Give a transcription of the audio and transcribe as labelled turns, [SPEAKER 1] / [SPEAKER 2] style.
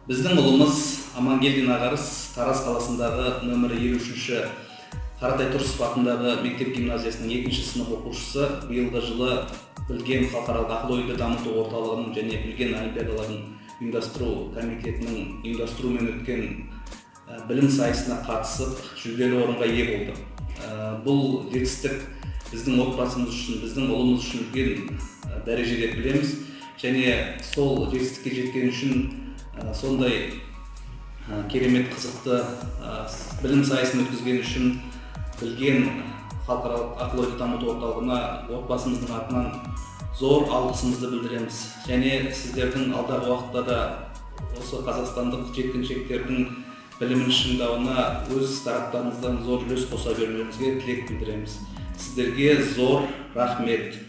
[SPEAKER 1] Біздің ұлымыз Амангелдин ағарыс Тараз қаласындағы нөмірі 53-ші Қаратай Тұрсынов атындағы мектеп гимназиясының 2-ші сынып оқушысы биылғы жылы Білген халықаралық ақыл-ойды дамыту орталығының және Білген олимпиадаларын ұйымдастыру комитетінің ұйымдастыруымен өткен білім сайысына қатысып, жүлделі орынға ие болды. Бұл жетістік біздің отбасымыз үшін, біздің ұлымыз үшін үлкен дәреже деп білеміз. Және сол жетістікке жеткен үшін сондай керемет қызықты білім сайысын өткізген үшін Білген халықаралық ақыл-ойды дамыту орталығына отбасымыздың атынан зор алғысымызды білдіреміз. Және сіздердің алдағы уақытта да осы қазақстандық жеткіншектердің білімін шыңдауына өз тараптарыңыздан зор үлес қоса берулеріңізге тілек білдіреміз. Сіздерге зор рахмет.